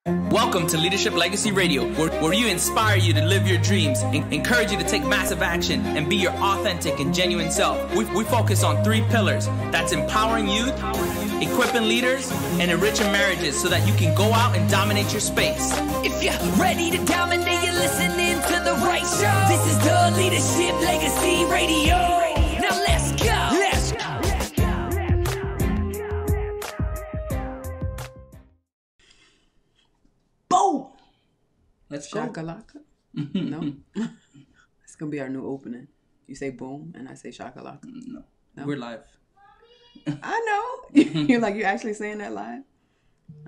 Welcome to Leadership Legacy Radio, where you inspire you to live your dreams, encourage you to take massive action, and be your authentic and genuine self. We focus on 3 pillars. That's empowering youth, equipping leaders, and enriching marriages so that you can go out and dominate your space. If you're ready to dominate, you're listening to the right show. This is the Leadership Legacy Radio. Now let's go. Boom! Let's go. Shakalaka? No. It's going to be our new opening. You say boom, and I say shakalaka. No. We're live. I know. You're like, you're actually saying that live?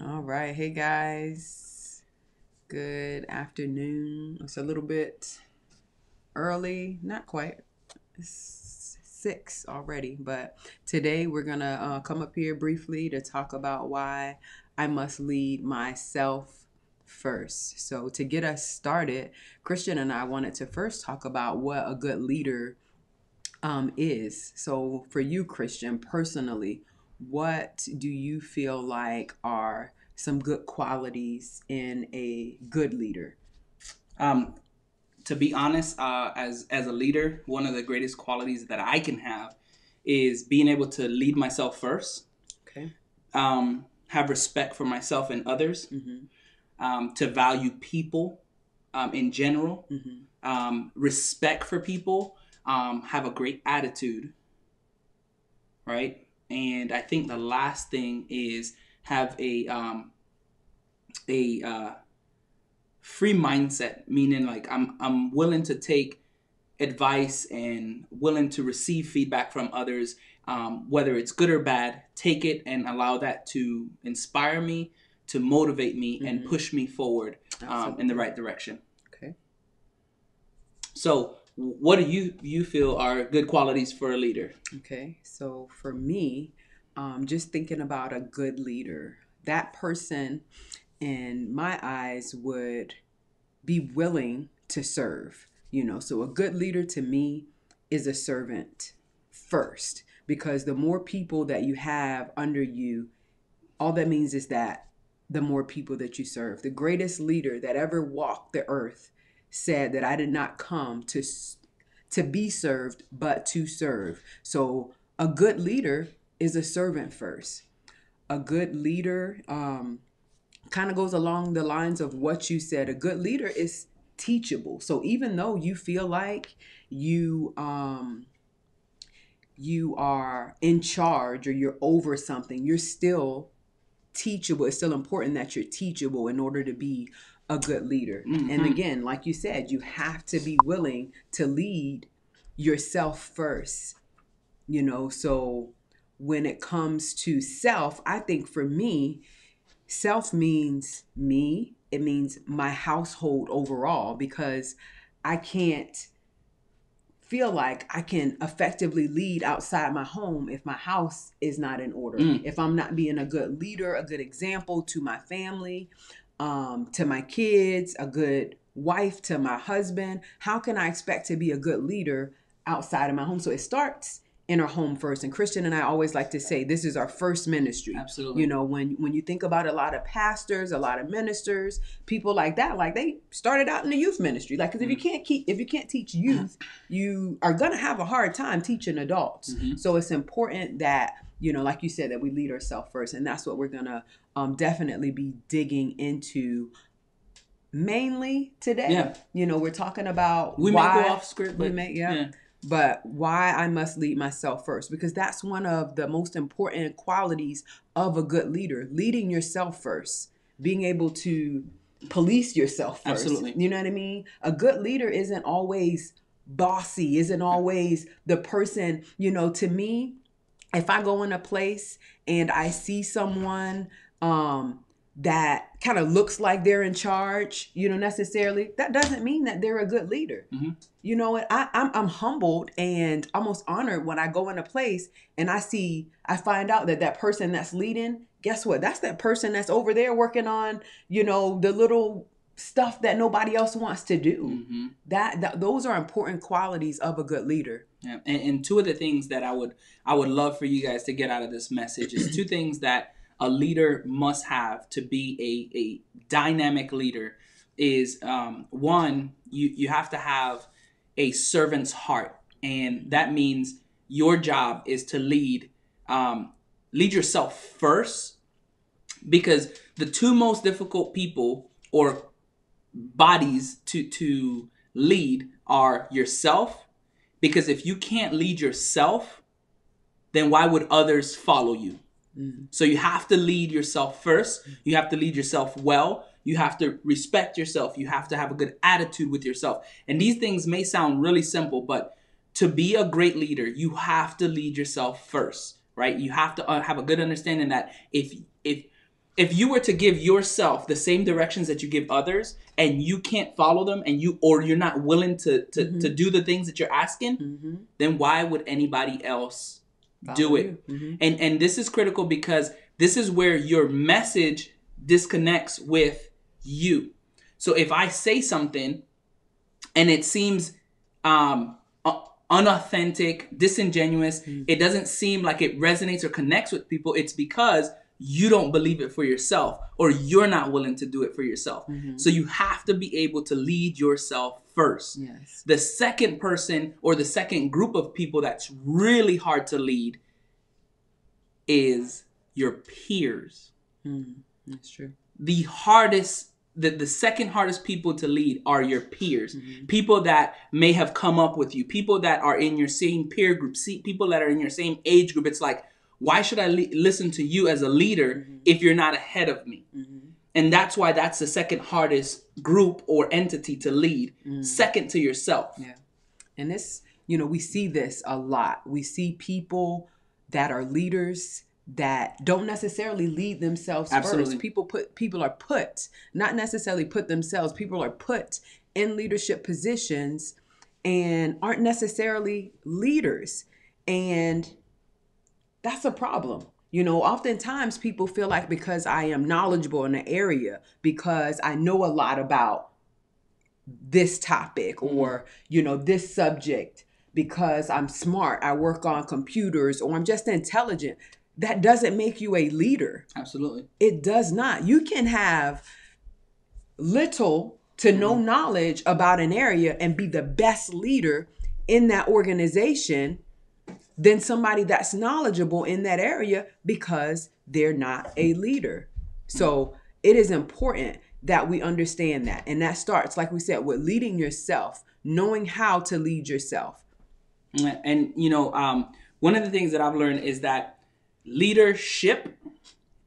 All right. Hey, guys. Good afternoon. It's a little bit early. Not quite. It's 6 already. But today we're going to come up here briefly to talk about why I must lead myself first. So to get us started, Christian and I wanted to first talk about what a good leader is. So for you, Christian, personally, what do you feel like are some good qualities in a good leader? To be honest, as a leader, one of the greatest qualities that I can have is being able to lead myself first. Okay. Have respect for myself and others. Mm-hmm. To value people in general, respect for people, have a great attitude, right? And I think the last thing is have a free mindset, meaning like I'm willing to take advice and willing to receive feedback from others, whether it's good or bad. Take it and allow that to inspire me, to motivate me and push me forward in the right direction. Okay. So what do you feel are good qualities for a leader? Okay. So for me, just thinking about a good leader, that person in my eyes would be willing to serve, so a good leader to me is a servant first, because the more people that you have under you, all that means is that the more people that you serve. The greatest leader that ever walked the earth said that I did not come to be served, but to serve. So a good leader is a servant first. A good leader kind of goes along the lines of what you said. A good leader is teachable. So even though you feel like you are in charge or you're over something, you're still teachable. It's still important that you're teachable in order to be a good leader. Mm-hmm. And again, like you said, you have to be willing to lead yourself first. So when it comes to self, I think for me, self means me. It means my household overall, because I can't feel like I can effectively lead outside my home if my house is not in order. If I'm not being a good leader, a good example to my family, to my kids, a good wife to my husband, how can I expect to be a good leader outside of my home? So it starts in our home first. And Christian and I always like to say, this is our first ministry. Absolutely. When you think about a lot of pastors, a lot of ministers, people like that, like they started out in the youth ministry. Like, because if you can't teach youth, you are going to have a hard time teaching adults. Mm-hmm. So it's important that, like you said, that we lead ourselves first. And that's what we're going to definitely be digging into mainly today. Yeah. We're talking about we why may go off script, but yeah. But why I must lead myself first, because that's one of the most important qualities of a good leader, leading yourself first, being able to police yourself first. Absolutely. You know what I mean? A good leader isn't always bossy, isn't always the person, to me, if I go in a place and I see someone that kind of looks like they're in charge, necessarily, that doesn't mean that they're a good leader. Mm-hmm. You know what? I'm humbled and almost honored when I go in a place and I find out that person that's leading, guess what? That's that person that's over there working on, the little stuff that nobody else wants to do. Mm-hmm. That those are important qualities of a good leader. Yeah. And 2 of the things that I would love for you guys to get out of this message is 2 things that a leader must have to be a dynamic leader is one, you have to have a servant's heart. And that means your job is to lead yourself first, because the two most difficult people or bodies to lead are yourself. Because if you can't lead yourself, then why would others follow you? So you have to lead yourself first. You have to lead yourself well. You have to respect yourself. You have to have a good attitude with yourself. And these things may sound really simple, but to be a great leader, you have to lead yourself first, right? You have to have a good understanding that if you were to give yourself the same directions that you give others, and you can't follow them, and you're not willing to do the things that you're asking, then why would anybody else do it? And this is critical, because this is where your message disconnects with you. So if I say something and it seems unauthentic, disingenuous, it doesn't seem like it resonates or connects with people, it's because you don't believe it for yourself, or you're not willing to do it for yourself. So you have to be able to lead yourself first. Yes. The second person, or the second group of people that's really hard to lead, is your peers. That's true. The second hardest people to lead are your peers. People that may have come up with you, people that are in your same peer group, people that are in your same age group. It's like, why should I listen to you as a leader if you're not ahead of me? And that's why that's the second hardest group or entity to lead, second to yourself. Yeah. And this, we see this a lot. We see people that are leaders that don't necessarily lead themselves Absolutely. first. People are put, not necessarily put themselves, people are put in leadership positions and aren't necessarily leaders. And that's a problem. Oftentimes people feel like, because I am knowledgeable in an area, because I know a lot about this topic or, this subject, because I'm smart, I work on computers, or I'm just intelligent, that doesn't make you a leader. Absolutely. It does not. You can have little to no knowledge about an area and be the best leader in that organization than somebody that's knowledgeable in that area, because they're not a leader. So it is important that we understand that. And that starts, like we said, with leading yourself, knowing how to lead yourself. And, one of the things that I've learned is that leadership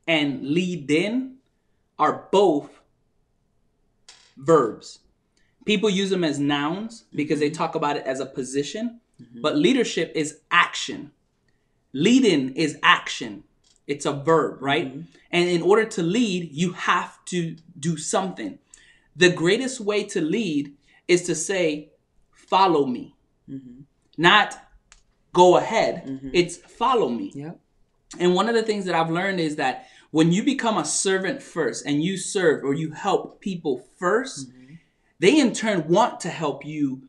and lead in are both verbs. People use them as nouns because they talk about it as a position, but leadership is action. Leading is action. It's a verb, right? And in order to lead, you have to do something. The greatest way to lead is to say, follow me. Not go ahead. It's follow me. Yep. And one of the things that I've learned is that when you become a servant first and you serve or you help people first, they in turn want to help you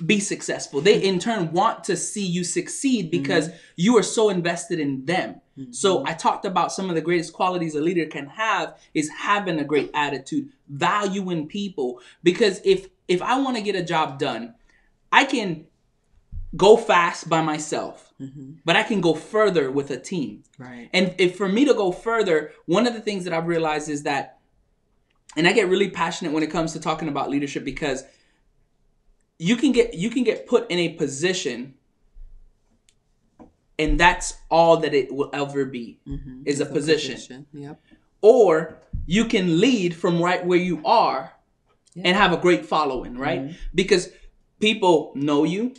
be successful. They in turn want to see you succeed because you are so invested in them. So I talked about some of the greatest qualities a leader can have is having a great attitude, valuing people. Because if I want to get a job done, I can go fast by myself, but I can go further with a team. Right. And if for me to go further, one of the things that I've realized is that, and I get really passionate when it comes to talking about leadership, because you can get put in a position and that's all that it will ever be is a position. Yep. Or you can lead from right where you are and have a great following, right? Because people know you.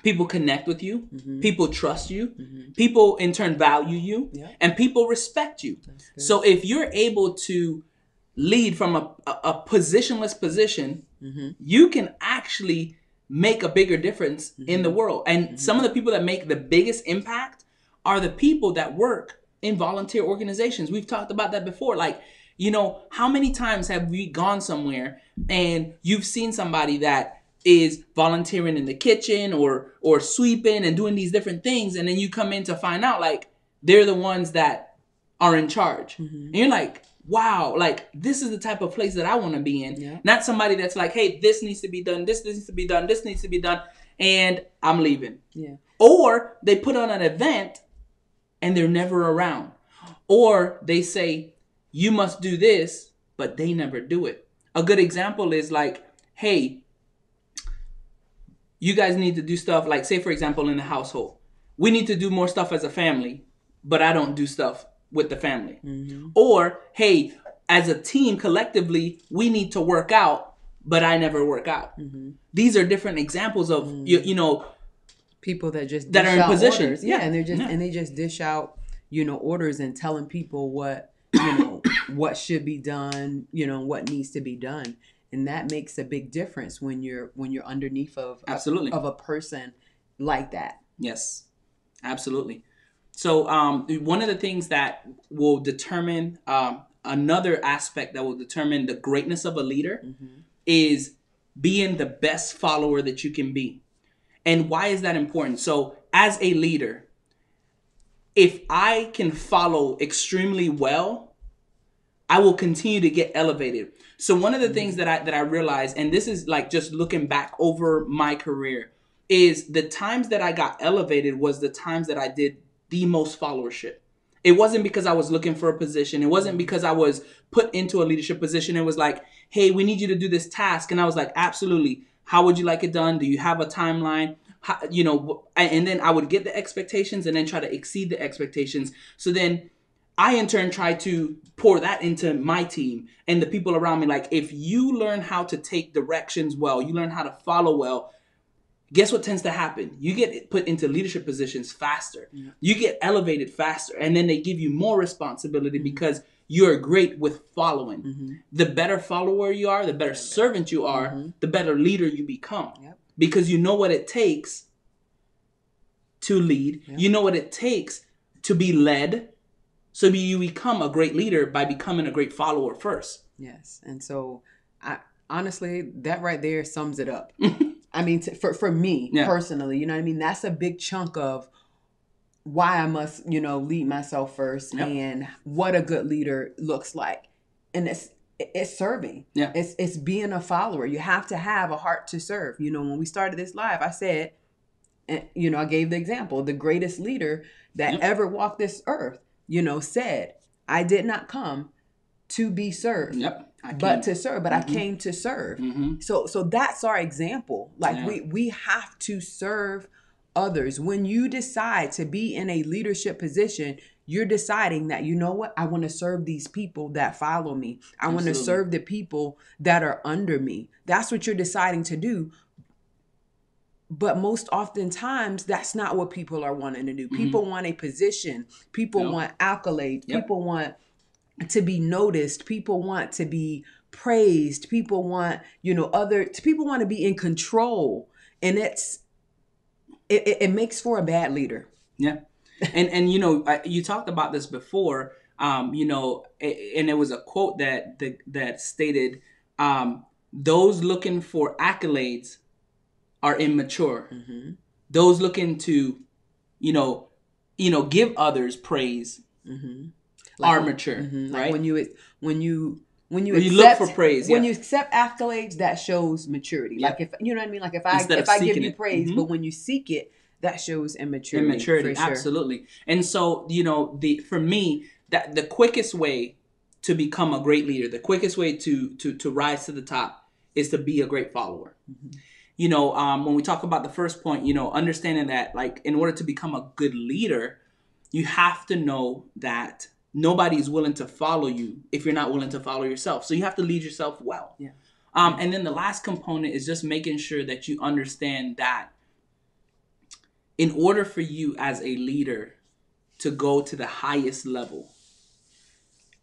People connect with you. People trust you. People in turn value you. And people respect you. So if you're able to lead from a positionless position, you can actually make a bigger difference in the world. And some of the people that make the biggest impact are the people that work in volunteer organizations. We've talked about that before. Like, how many times have we gone somewhere and you've seen somebody that is volunteering in the kitchen or sweeping and doing these different things, and then you come in to find out like they're the ones that are in charge. And you're like, wow, like this is the type of place that I want to be in. Yeah. Not somebody that's like, hey, this needs to be done, this needs to be done, this needs to be done, and I'm leaving. Yeah. Or they put on an event and they're never around. Or they say, you must do this, but they never do it. A good example is like, hey, you guys need to do stuff like, say, for example, in the household. We need to do more stuff as a family, but I don't do stuff with the family. Or, hey, as a team, collectively, we need to work out, but I never work out. These are different examples of, you know, people that just that dish are in out position. orders. Yeah. And they just dish out, you know, orders and telling people what, you know, what should be done, you know, what needs to be done. And that makes a big difference when you're underneath of Absolutely. of a person like that. Yes, absolutely. So one of the things that will determine another aspect that will determine the greatness of a leader is being the best follower that you can be. And why is that important? So as a leader, if I can follow extremely well, I will continue to get elevated. So one of the things that I realized, and this is like just looking back over my career, is the times that I got elevated was the times that I did the most followership. It wasn't because I was looking for a position. It wasn't because I was put into a leadership position. It was like, hey, we need you to do this task. And I was like, absolutely. How would you like it done? Do you have a timeline? How, you know, and then I would get the expectations and then try to exceed the expectations. So then I, in turn, try to pour that into my team and the people around me. Like, if you learn how to take directions well, you learn how to follow well, guess what tends to happen? You get put into leadership positions faster. Yeah. You get elevated faster. And then they give you more responsibility because you're great with following. The better follower you are, the better servant you are, the better leader you become. Yep. Because you know what it takes to lead. Yep. You know what it takes to be led. So you become a great leader by becoming a great follower first. Yes. And so honestly, that right there sums it up. I mean, for me personally, you know what I mean? That's a big chunk of why I must, you know, lead myself first and what a good leader looks like. And it's serving. Yeah. It's being a follower. You have to have a heart to serve. You know, when we started this live, I said, you know, I gave the example, the greatest leader that ever walked this earth, you know, said, I did not come to be served. But to serve, but I came to serve. So that's our example. Like we have to serve others. When you decide to be in a leadership position, you're deciding that, you know what, I want to serve these people that follow me. I want to serve the people that are under me. That's what you're deciding to do. But most oftentimes, that's not what people are wanting to do. People want a position. People want accolades. People want to be noticed. People want to be praised. People want, you know, people want to be in control. And it makes for a bad leader. Yeah. And you know, you talked about this before, you know, and there was a quote that stated, those looking for accolades are immature. Those looking to, you know, give others praise are mature, right? Like when you look for praise, when you accept accolades, that shows maturity. Like if you know what I mean, like if I give you praise, but when you seek it, that shows immaturity. Immaturity, for sure. Absolutely. And so, you know, for me, that the quickest way to become a great leader, the quickest way to rise to the top is to be a great follower. You know, when we talk about the first point, you know, understanding that, like, in order to become a good leader, you have to know that nobody's willing to follow you if you're not willing to follow yourself. So you have to lead yourself well. Yeah. And then the last component is just making sure that you understand that in order for you as a leader to go to the highest level,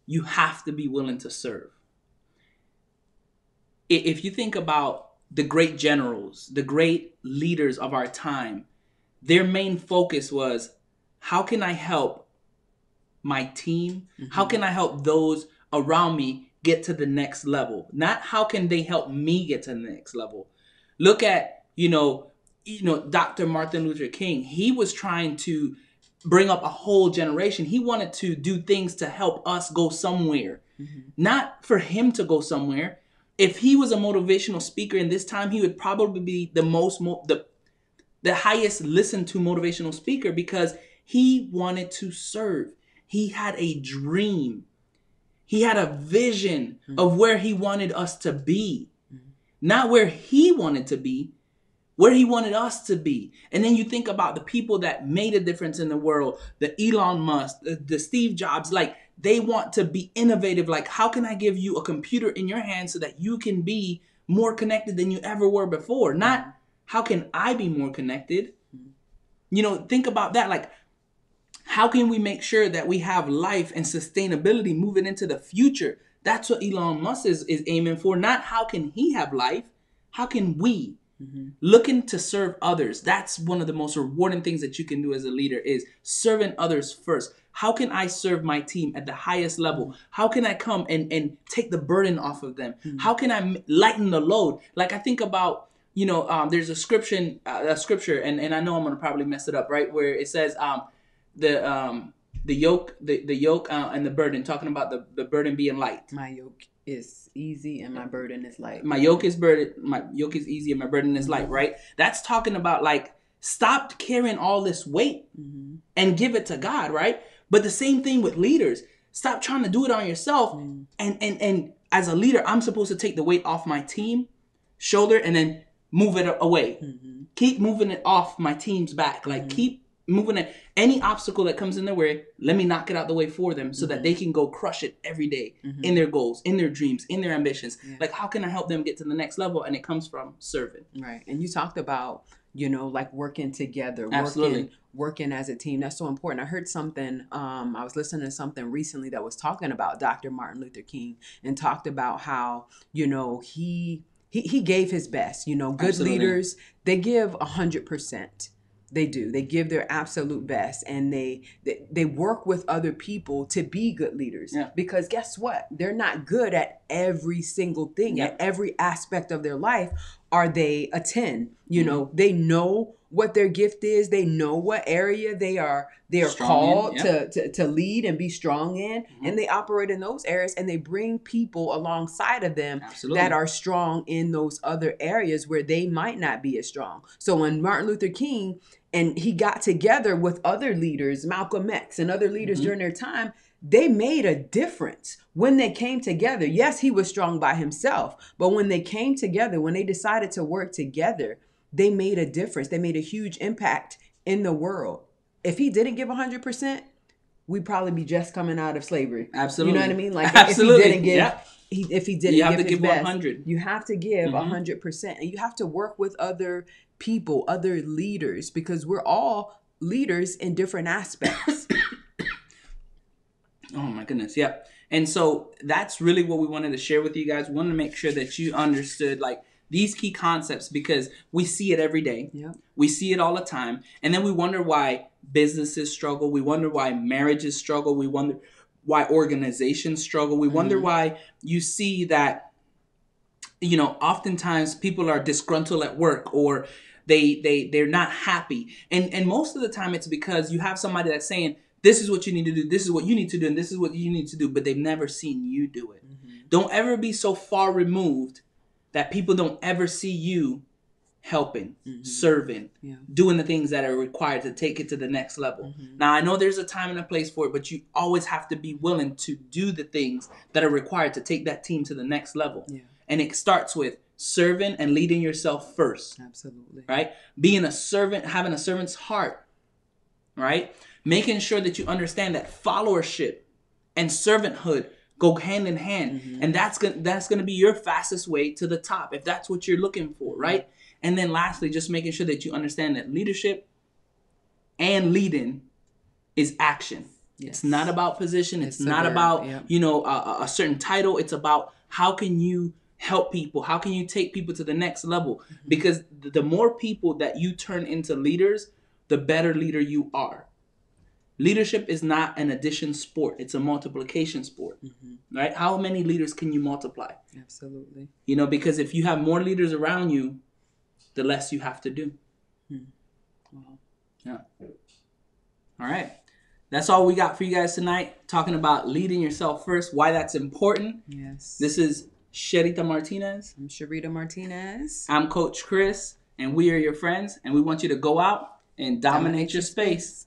you have to be willing to serve. If you think about the great generals, the great leaders of our time, their main focus was, how can I help my team? How can I help those around me get to the next level? Not how can they help me get to the next level. Look at, you know, Dr. Martin Luther King. He was trying to bring up a whole generation. He wanted to do things to help us go somewhere, not for him to go somewhere. If he was a motivational speaker in this time, he would probably be the highest listened to motivational speaker, because he wanted to serve. He had a dream. He had a vision of where he wanted us to be. Not where he wanted to be, where he wanted us to be. And then you think about the people that made a difference in the world, the Elon Musk, the Steve Jobs, like they want to be innovative. Like, how can I give you a computer in your hand so that you can be more connected than you ever were before? Not how can I be more connected? You know, think about that. Like, how can we make sure that we have life and sustainability moving into the future? That's what Elon Musk is aiming for. Not how can he have life? How can we? Looking to serve others. That's one of the most rewarding things that you can do as a leader, is serving others first. How can I serve my team at the highest level? How can I come and take the burden off of them? How can I lighten the load? Like, I think about, you know, there's a scripture, and I know I'm going to probably mess it up, right? Where it says the yoke and the burden, talking about the burden being light. My yoke is easy and my burden is light. My yoke is easy and my burden is light, right? That's talking about, like, stop carrying all this weight and give it to God, right? But the same thing with leaders. Stop trying to do it on yourself. And as a leader, I'm supposed to take the weight off my team shoulder and then move it away. Keep moving it off my team's back. Like, keep moving it. Any obstacle that comes in their way, let me knock it out the way for them so that they can go crush it every day in their goals, in their dreams, in their ambitions. Like, how can I help them get to the next level? And it comes from serving. Right. And you talked about, you know, like working together, working as a team. That's so important. I heard something, I was listening to something recently that was talking about Dr. Martin Luther King, and talked about how, you know, he gave his best. You know, good leaders, they give 100%. They do. They give their absolute best, and they work with other people to be good leaders. Because guess what? They're not good at every single thing, at every aspect of their life are they a 10. You know, they know what their gift is. They know what area they are called to lead and be strong in. And they operate in those areas, and they bring people alongside of them that are strong in those other areas where they might not be as strong. So when Martin Luther King, and he got together with other leaders, Malcolm X and other leaders during their time, they made a difference when they came together. Yes, he was strong by himself, but when they came together, when they decided to work together, they made a difference. They made a huge impact in the world. If he didn't give 100%, we'd probably be just coming out of slavery. Absolutely. You know what I mean? Like, absolutely. if he didn't give, if he didn't you have give to give 100. You have to give 100%, and you have to work with other people, other leaders, because we're all leaders in different aspects. Oh my goodness. Yeah. And so that's really what we wanted to share with you guys. We wanted to make sure that you understood, like, these key concepts, because we see it every day. We see it all the time. And then we wonder why businesses struggle. We wonder why marriages struggle. We wonder why organizations struggle. We wonder why you see that, you know, oftentimes people are disgruntled at work, or they're not happy. And most of the time it's because you have somebody that's saying, this is what you need to do, this is what you need to do, and this is what you need to do, but they've never seen you do it. Don't ever be so far removed that people don't ever see you helping, serving, doing the things that are required to take it to the next level. Now, I know there's a time and a place for it, but you always have to be willing to do the things that are required to take that team to the next level. And it starts with serving and leading yourself first. Absolutely. Right? Being a servant, having a servant's heart. Right? Making sure that you understand that followership and servanthood go hand in hand. And that's gonna be your fastest way to the top, if that's what you're looking for, right? And then lastly, just making sure that you understand that leadership and leading is action. It's not about position. It's not about, you know, a certain title. It's about how can you help people? How can you take people to the next level? Because the more people that you turn into leaders, the better leader you are. Leadership is not an addition sport. It's a multiplication sport, right? How many leaders can you multiply? Absolutely. You know, because if you have more leaders around you, the less you have to do. Wow. Yeah. All right. That's all we got for you guys tonight. Talking about leading yourself first, why that's important. Yes. This is Sharita Martinez. I'm Sharita Martinez. I'm Coach Chris, and we are your friends, and we want you to go out and dominate your space.